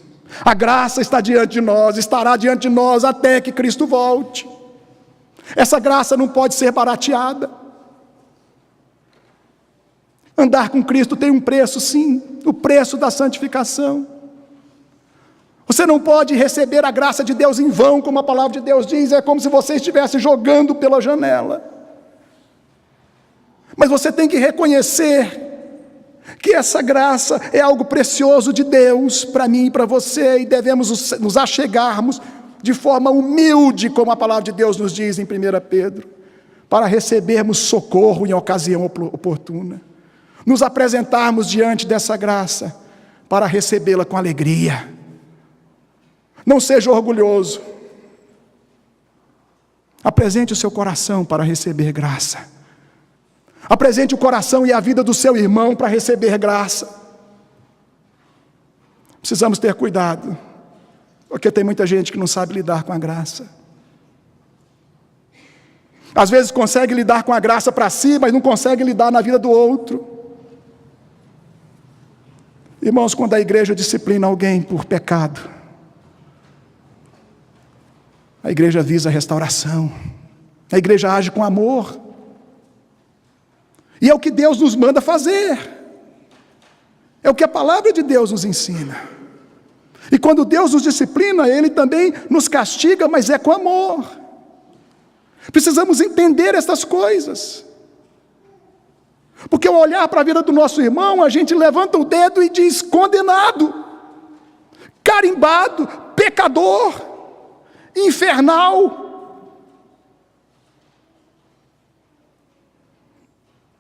A graça está diante de nós, estará diante de nós até que Cristo volte. Essa graça não pode ser barateada. Andar com Cristo tem um preço, sim, o preço da santificação. Você não pode receber a graça de Deus em vão, como a palavra de Deus diz, é como se você estivesse jogando pela janela. Mas você tem que reconhecer que essa graça é algo precioso de Deus para mim e para você, e devemos nos achegarmos de forma humilde, como a palavra de Deus nos diz em 1 Pedro, para recebermos socorro em ocasião oportuna, nos apresentarmos diante dessa graça para recebê-la com alegria. Não seja orgulhoso. Apresente o seu coração para receber graça. Apresente o coração e a vida do seu irmão para receber graça. Precisamos ter cuidado, porque tem muita gente que não sabe lidar com a graça. Às vezes consegue lidar com a graça para si, mas não consegue lidar na vida do outro. Irmãos, quando a igreja disciplina alguém por pecado, a igreja visa a restauração, a igreja age com amor, e é o que Deus nos manda fazer, é o que a palavra de Deus nos ensina. E quando Deus nos disciplina, Ele também nos castiga, mas é com amor. Precisamos entender essas coisas, porque ao olhar para a vida do nosso irmão, a gente levanta o dedo e diz: condenado, carimbado, pecador, infernal.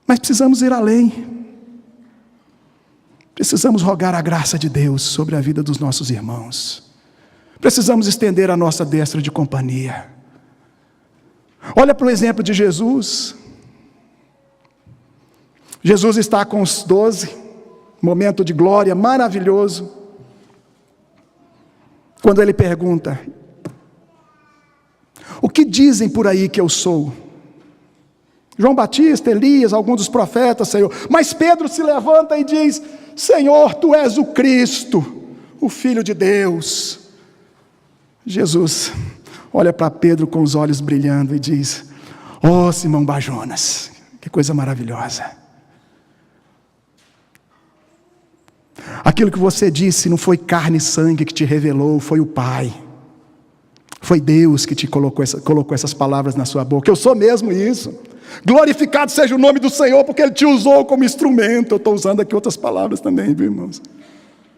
Mas precisamos ir além. Precisamos rogar a graça de Deus sobre a vida dos nossos irmãos. Precisamos estender a nossa destra de companhia. Olha para o exemplo de Jesus. Jesus está com os 12, momento de glória maravilhoso. Quando ele pergunta: o que dizem por aí que eu sou? João Batista, Elias, alguns dos profetas, Senhor. Mas Pedro se levanta e diz: Senhor, Tu és o Cristo, o Filho de Deus. Jesus olha para Pedro com os olhos brilhando e diz: ó Simão Bar-Jonas, que coisa maravilhosa. Aquilo que você disse não foi carne e sangue que te revelou, foi o Pai. Foi Deus que te colocou essas palavras na sua boca. Eu sou mesmo isso. Glorificado seja o nome do Senhor, porque Ele te usou como instrumento. Eu estou usando aqui outras palavras também, viu, irmãos?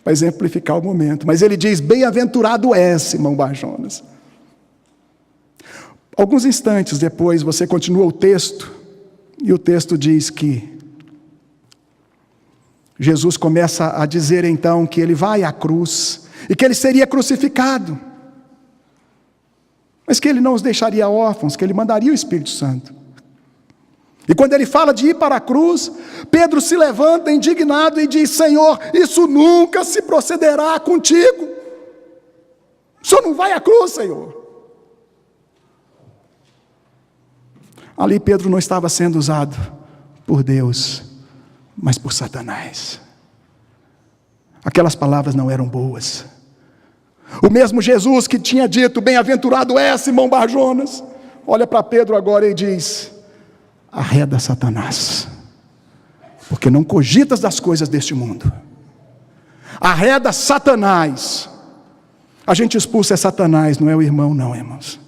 Para exemplificar o momento. Mas ele diz: bem-aventurado és, Simão Bar-Jonas. Alguns instantes depois, você continua o texto, e o texto diz que Jesus começa a dizer então que Ele vai à cruz, e que Ele seria crucificado, mas que Ele não os deixaria órfãos, que Ele mandaria o Espírito Santo. E quando Ele fala de ir para a cruz, Pedro se levanta indignado e diz: Senhor, isso nunca se procederá contigo. O Senhor não vai à cruz, Senhor. Ali Pedro não estava sendo usado por Deus, mas por Satanás. Aquelas palavras não eram boas. O mesmo Jesus que tinha dito: bem-aventurado é Simão Bar-Jonas, olha para Pedro agora e diz: arreda Satanás, porque não cogitas das coisas deste mundo. Arreda Satanás. A gente expulsa Satanás, não é o irmão não, irmãos.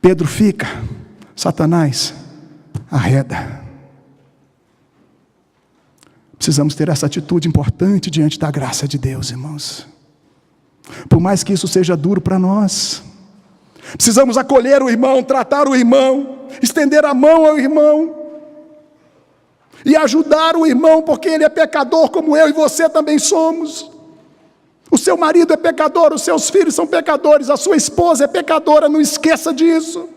Pedro fica, Satanás arreda. Precisamos ter essa atitude importante diante da graça de Deus, irmãos. Por mais que isso seja duro para nós, precisamos acolher o irmão, tratar o irmão, estender a mão ao irmão e ajudar o irmão, porque ele é pecador como eu e você também somos. O seu marido é pecador, os seus filhos são pecadores, a sua esposa é pecadora, não esqueça disso.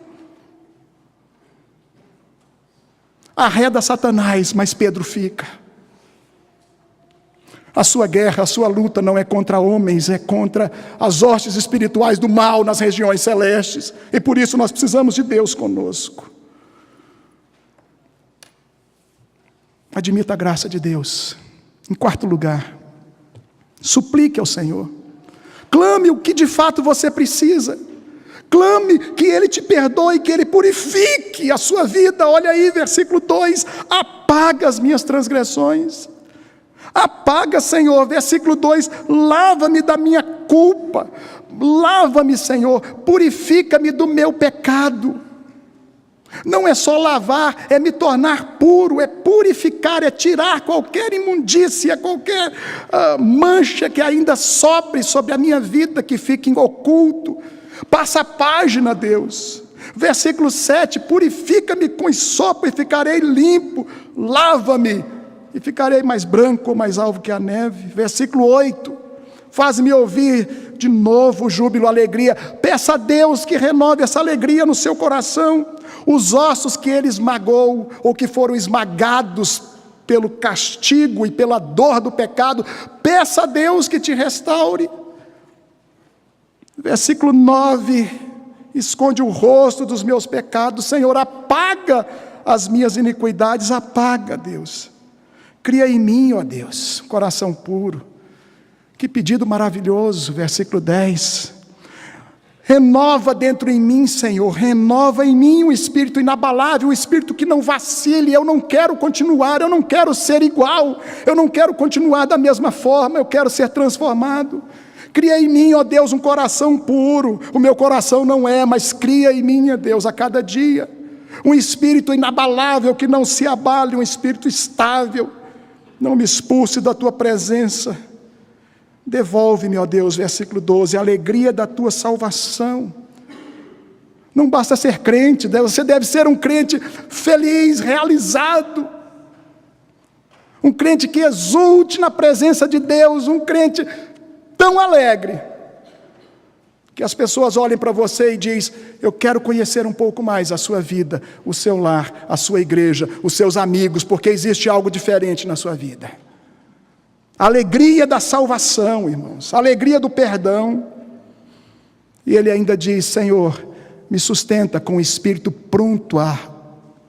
Arreda Satanás, mas Pedro fica. A sua guerra, a sua luta não é contra homens, é contra as hostes espirituais do mal nas regiões celestes. E por isso nós precisamos de Deus conosco. Admita a graça de Deus. Em quarto lugar, suplique ao Senhor. Clame o que de fato você precisa. Clame que Ele te perdoe, que Ele purifique a sua vida. Olha aí, versículo 2: apaga as minhas transgressões. Apaga, Senhor, versículo 2: lava-me da minha culpa. Lava-me, Senhor, purifica-me do meu pecado. Não é só lavar, é me tornar puro, é purificar, é tirar qualquer imundícia, qualquer mancha que ainda sobre a minha vida, que fique oculto. Passa a página, Deus. Versículo 7: purifica-me com hisopo e ficarei limpo. Lava-me e ficarei mais branco ou mais alvo que a neve. Versículo 8: faz-me ouvir de novo júbilo, alegria. Peça a Deus que renove essa alegria no seu coração. Os ossos que Ele esmagou, ou que foram esmagados pelo castigo e pela dor do pecado, peça a Deus que te restaure. Versículo 9: esconde o rosto dos meus pecados, Senhor, apaga as minhas iniquidades. Apaga, Deus. Cria em mim, ó Deus, um coração puro. Que pedido maravilhoso, versículo 10. Renova dentro em mim, Senhor, renova em mim um espírito inabalável, um espírito que não vacile. Eu não quero continuar, eu não quero ser igual, eu não quero continuar da mesma forma, eu quero ser transformado. Cria em mim, ó Deus, um coração puro. O meu coração não é, mas cria em mim, ó Deus, a cada dia um espírito inabalável que não se abale, um espírito estável. Não me expulse da tua presença. Devolve-me, ó Deus, versículo 12, a alegria da tua salvação. Não basta ser crente, você deve ser um crente feliz, realizado. Um crente que exulte na presença de Deus, um crente tão alegre, que as pessoas olhem para você e dizem: eu quero conhecer um pouco mais a sua vida, o seu lar, a sua igreja, os seus amigos, porque existe algo diferente na sua vida. A alegria da salvação, irmãos, a alegria do perdão. E ele ainda diz: Senhor, me sustenta com o espírito pronto a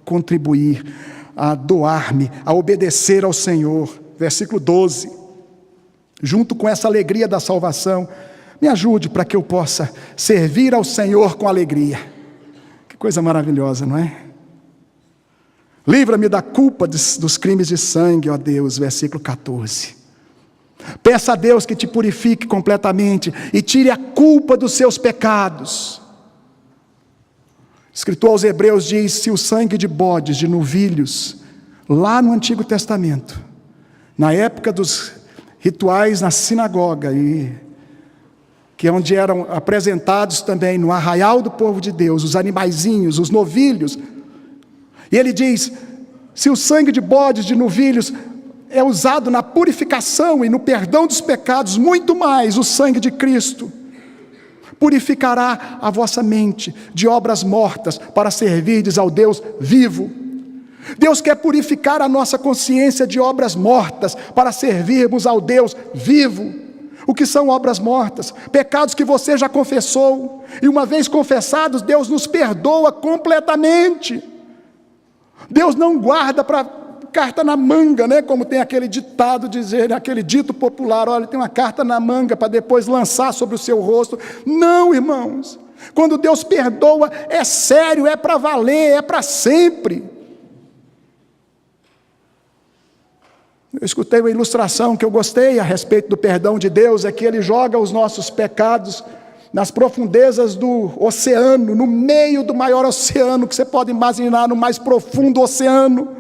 contribuir, a doar-me, a obedecer ao Senhor. Versículo 12. Junto com essa alegria da salvação, me ajude para que eu possa servir ao Senhor com alegria. Que coisa maravilhosa, não é? Livra-me da culpa dos crimes de sangue, ó Deus, versículo 14. Peça a Deus que te purifique completamente e tire a culpa dos seus pecados. O escritor aos Hebreus diz: se o sangue de bodes, de novilhos, lá no Antigo Testamento, na época dos rituais na sinagoga, que é onde eram apresentados também no arraial do povo de Deus, os animaizinhos, os novilhos, e ele diz: se o sangue de bodes, de novilhos, é usado na purificação e no perdão dos pecados, muito mais o sangue de Cristo purificará a vossa mente de obras mortas para servirdes ao Deus vivo. Deus quer purificar a nossa consciência de obras mortas para servirmos ao Deus vivo. O que são obras mortas? Pecados que você já confessou, e uma vez confessados, Deus nos perdoa completamente. Deus não guarda para carta na manga, né? Como tem aquele ditado dizer, aquele dito popular: olha, tem uma carta na manga para depois lançar sobre o seu rosto. Não, irmãos, quando Deus perdoa, é sério, é para valer, é para sempre. Eu escutei uma ilustração que eu gostei a respeito do perdão de Deus, é que Ele joga os nossos pecados nas profundezas do oceano, no meio do maior oceano que você pode imaginar, no mais profundo oceano.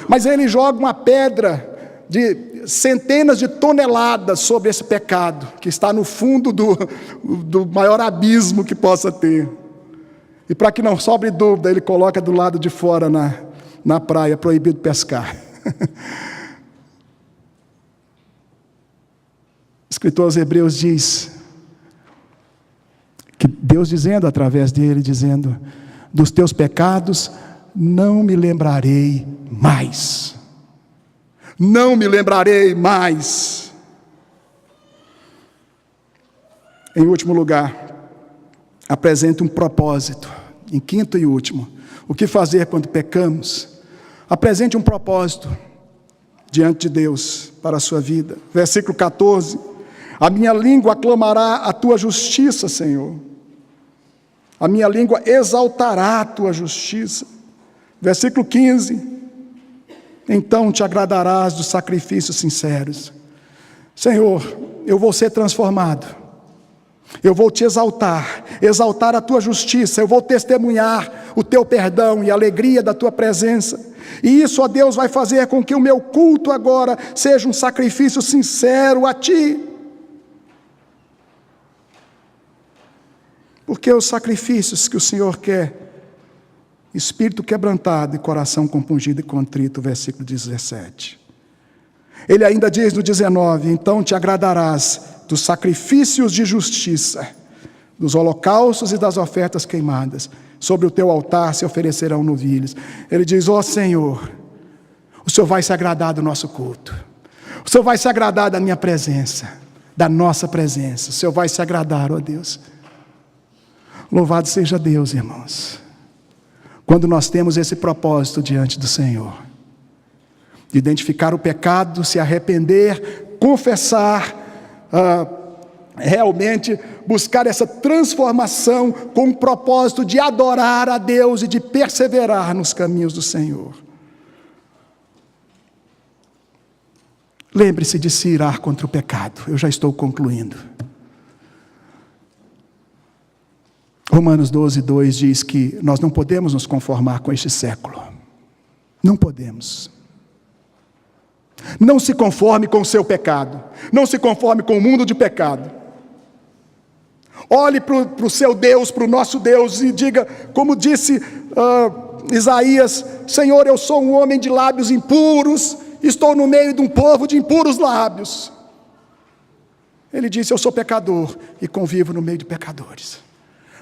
Mas Ele joga uma pedra de centenas de toneladas sobre esse pecado, que está no fundo do maior abismo que possa ter. E para que não sobre dúvida, Ele coloca do lado de fora na praia, proibido pescar. O escritor aos Hebreus diz que Deus dizendo através dele, dizendo: dos teus pecados não me lembrarei mais. Não me lembrarei mais. Em último lugar, apresente um propósito. Em quinto e último, o que fazer quando pecamos? Apresente um propósito diante de Deus para a sua vida. Versículo 14: a minha língua aclamará a tua justiça, Senhor. A minha língua exaltará a tua justiça. Versículo 15: então te agradarás dos sacrifícios sinceros. Senhor, eu vou ser transformado, eu vou te exaltar a tua justiça, eu vou testemunhar o teu perdão e a alegria da tua presença. E isso, ó Deus, vai fazer com que o meu culto agora seja um sacrifício sincero a ti. Porque os sacrifícios que o Senhor quer: espírito quebrantado e coração compungido e contrito, versículo 17. Ele ainda diz no 19: então te agradarás dos sacrifícios de justiça, dos holocaustos e das ofertas queimadas. Sobre o teu altar se oferecerão novilhos. Ele diz: ó Senhor, o Senhor vai se agradar do nosso culto, o Senhor vai se agradar da minha presença, da nossa presença. O Senhor vai se agradar, ó Deus. Louvado seja Deus, irmãos, quando nós temos esse propósito diante do Senhor. identificar o pecado, se arrepender, confessar, realmente buscar essa transformação com o propósito de adorar a Deus e de perseverar nos caminhos do Senhor. Lembre-se de se irar contra o pecado. Eu já estou concluindo. Romanos 12:2 diz que nós não podemos nos conformar com este século. Não podemos. Não se conforme com o seu pecado. Não se conforme com o mundo de pecado. Olhe para o seu Deus, para o nosso Deus, e diga, como disse Isaías: Senhor, eu sou um homem de lábios impuros, estou no meio de um povo de impuros lábios. Ele disse: eu sou pecador e convivo no meio de pecadores.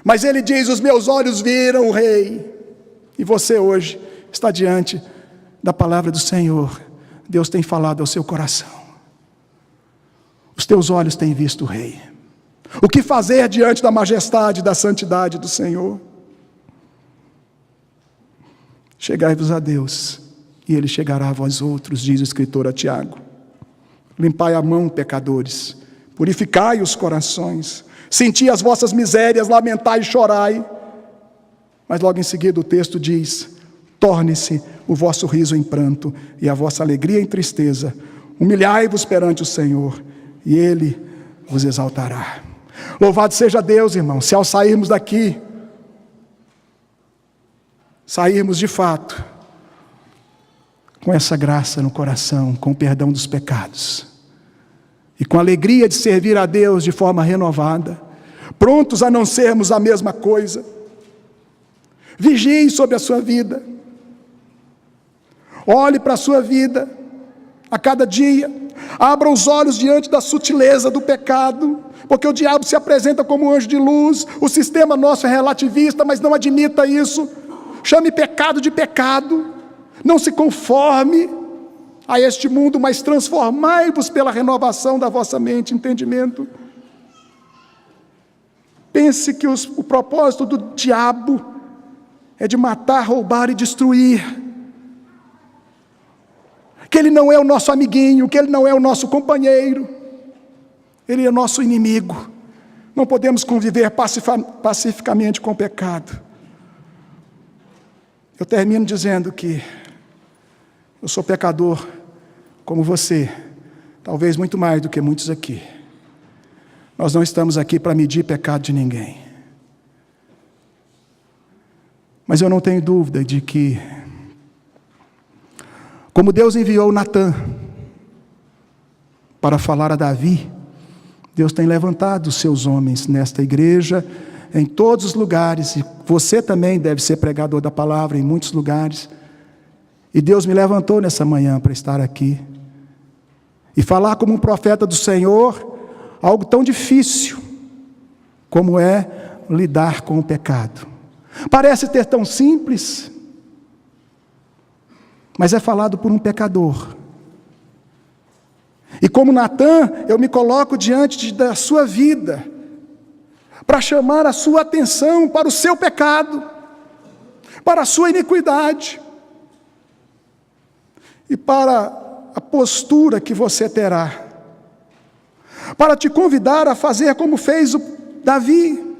Mas ele diz: os meus olhos viram o Rei. E você hoje está diante da palavra do Senhor. Deus tem falado ao seu coração. Os teus olhos têm visto o Rei. O que fazer diante da majestade e da santidade do Senhor? Chegai-vos a Deus, e Ele chegará a vós outros, diz o escritor a Tiago. Limpai a mão, pecadores, purificai os corações, senti as vossas misérias, lamentai e chorai. Mas logo em seguida o texto diz: torne-se o vosso riso em pranto e a vossa alegria em tristeza. Humilhai-vos perante o Senhor, e Ele vos exaltará. Louvado seja Deus, irmão, se ao sairmos daqui, sairmos de fato com essa graça no coração, com o perdão dos pecados, e com a alegria de servir a Deus de forma renovada, prontos a não sermos a mesma coisa. Vigie sobre a sua vida, olhe para a sua vida a cada dia, abra os olhos diante da sutileza do pecado, porque o diabo se apresenta como um anjo de luz. O sistema nosso é relativista, mas não admita isso. Chame pecado de pecado, não se conforme a este mundo, mas transformai-vos pela renovação da vossa mente, entendimento. Pense que o propósito do diabo é de matar, roubar e destruir, que ele não é o nosso amiguinho, que ele não é o nosso companheiro, ele é o nosso inimigo. Não podemos conviver pacificamente com o pecado. Eu termino dizendo que eu sou pecador como você, talvez muito mais do que muitos aqui. Nós não estamos aqui para medir pecado de ninguém. Mas eu não tenho dúvida de que, como Deus enviou Natã para falar a Davi, Deus tem levantado os seus homens nesta igreja, em todos os lugares, e você também deve ser pregador da palavra em muitos lugares. E Deus me levantou nessa manhã para estar aqui e falar como um profeta do Senhor algo tão difícil como é lidar com o pecado. Parece ter tão simples, mas é falado por um pecador. E como Natã, eu me coloco diante da sua vida para chamar a sua atenção para o seu pecado, para a sua iniquidade e para a postura que você terá, para te convidar a fazer como fez o Davi,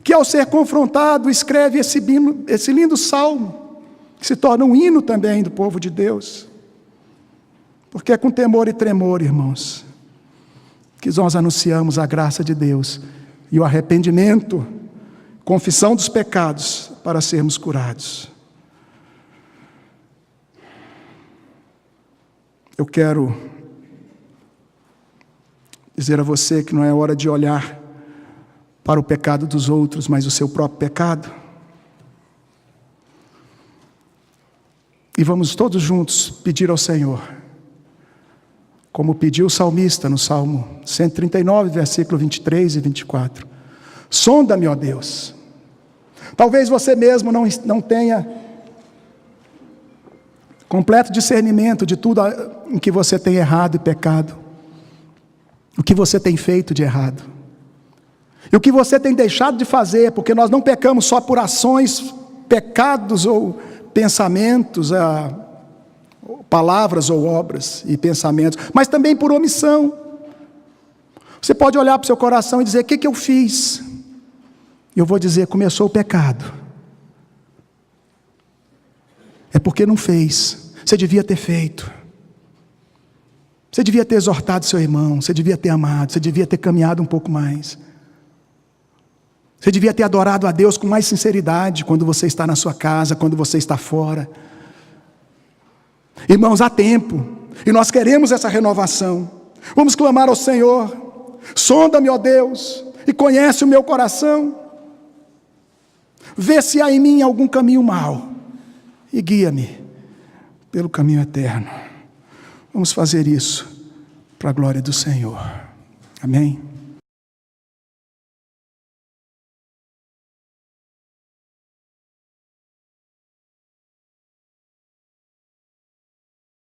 que ao ser confrontado escreve esse lindo salmo, que se torna um hino também do povo de Deus. Porque é com temor e tremor, irmãos, que nós anunciamos a graça de Deus e o arrependimento, confissão dos pecados, para sermos curados. Eu quero dizer a você que não é hora de olhar para o pecado dos outros, mas o seu próprio pecado. E vamos todos juntos pedir ao Senhor, como pediu o salmista no Salmo 139, versículo 23 e 24. Sonda-me, ó Deus. Talvez você mesmo não tenha completo discernimento de tudo em que você tem errado e pecado, o que você tem feito de errado, e o que você tem deixado de fazer, porque nós não pecamos só por ações, pecados ou pensamentos, palavras ou obras e pensamentos, mas também por omissão. Você pode olhar para o seu coração e dizer: o que eu fiz? E eu vou dizer: começou o pecado. É porque não fez. Você devia ter feito. Você devia ter exortado seu irmão, você devia ter amado, você devia ter caminhado um pouco mais. Você devia ter adorado a Deus com mais sinceridade quando você está na sua casa, quando você está fora. Irmãos, há tempo, e nós queremos essa renovação. Vamos clamar ao Senhor: sonda-me, ó Deus, e conhece o meu coração. Vê se há em mim algum caminho mau, e guia-me pelo caminho eterno. Vamos fazer isso para a glória do Senhor. Amém?